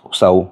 Usaw.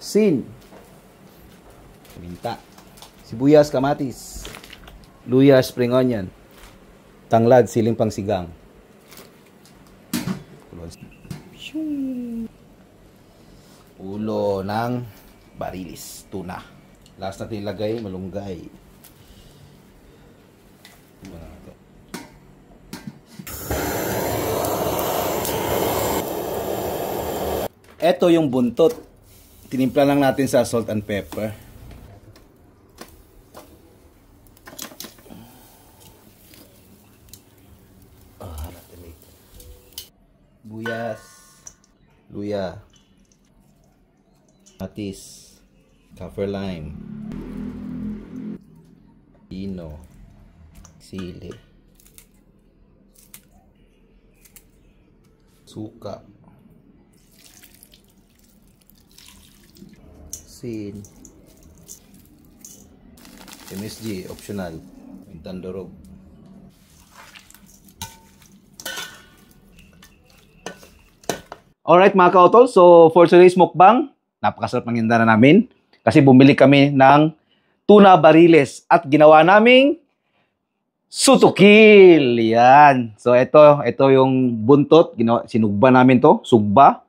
Sin. Minta. Sibuyas, kamatis. Luya, spring onion. Tanglad, siling pangsigang. Ulo ng barilis, tuna. Last natin ilagay, malunggay. Ito yung buntot. Tinimpla lang natin sa salt and pepper. Buyas, luya, matis, kaffir lime, pino, sili, suka, sin, MSG, optional, tandorog. Alright mga kautol, so for today's mukbang, napakasarap ng hindara namin kasi bumili kami ng tuna bariles at ginawa naming sutukil. Yan. So ito yung buntot, sinugba namin to, sugba.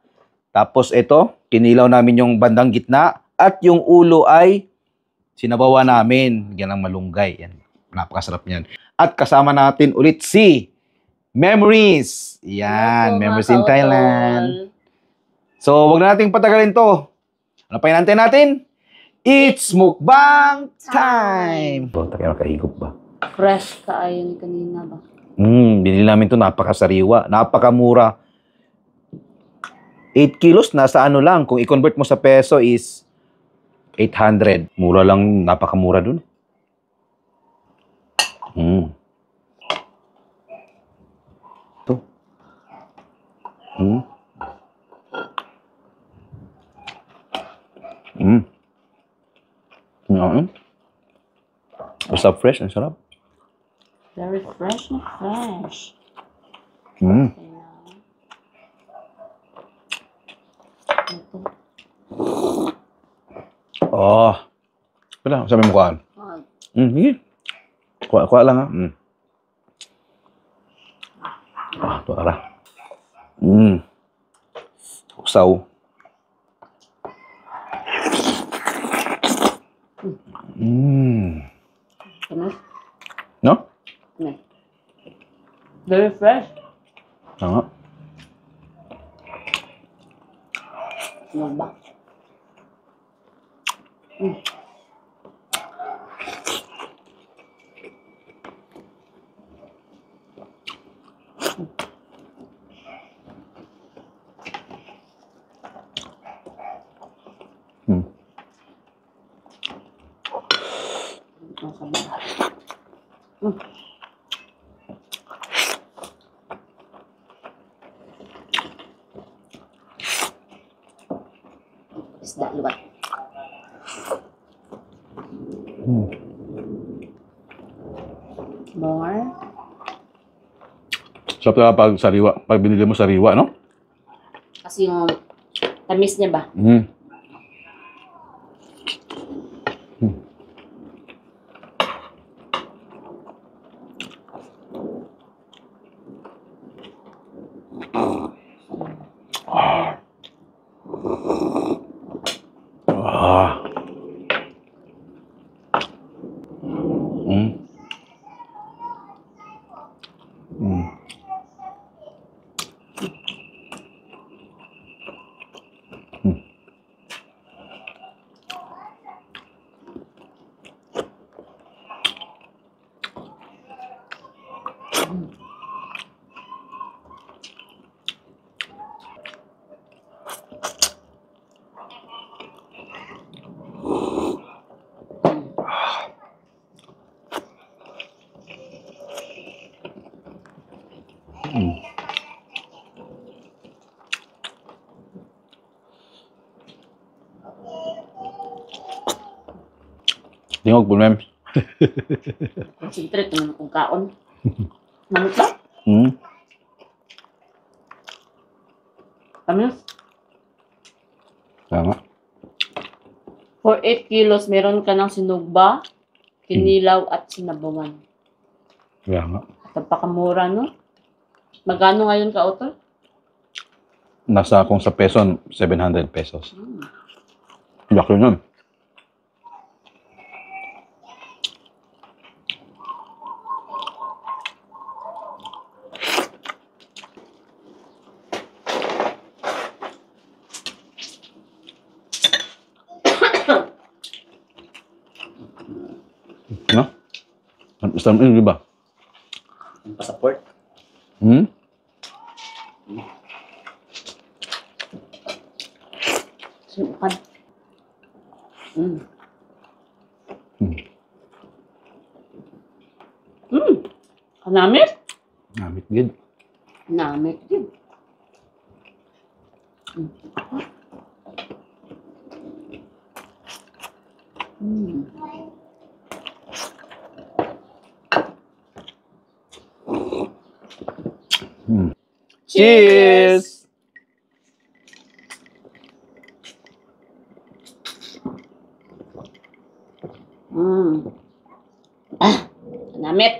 Tapos ito, kinilaw namin yung bandang gitna at yung ulo ay sinabawa namin. Yan ang malunggay. Yan. Napakasarap niyan. At kasama natin ulit si Memories. Yan, Memories in Thailand. So, wag na nating patagalin to. Ano pa hinantay natin? It's mukbang time! Bota kayo nakahigop ba? Fresh ka ayon kanina ba? Binili namin to, napakasariwa, napakamura. 8 kilos, nasa ano lang. Kung i-convert mo sa peso is 800. Mura lang, napakamura dun. Ito. Basta fresh, ang sarap. Very fresh na fresh. Oh. Wala, sabi mo kuhaan. Sige. Kuha lang ha. Ito ara. Usaw. No? Very fresh. Tama. Ano ba? Isda luwat. More. Sarap na pag sariwa, pag binili mo sariwa, no? Kasi yung tamis niya ba? Tingog po, ma'am. Concentrate naman akong kaon. Manok ba? Hmm. Tamis. Tama. For 8 kilos, meron ka ng sinugba, kinilaw, at sinabawan. Kaya nga. Napakamura, no? Magkano ngayon ka, Otol? Nasa kung sa peso, 700 pesos. Laki nun. No? Isang di ba? Ang passport. Hmm? Sukan. Mm. Hmm. Kanamit? Namit gid. Namit din. Cheers! Kanamit.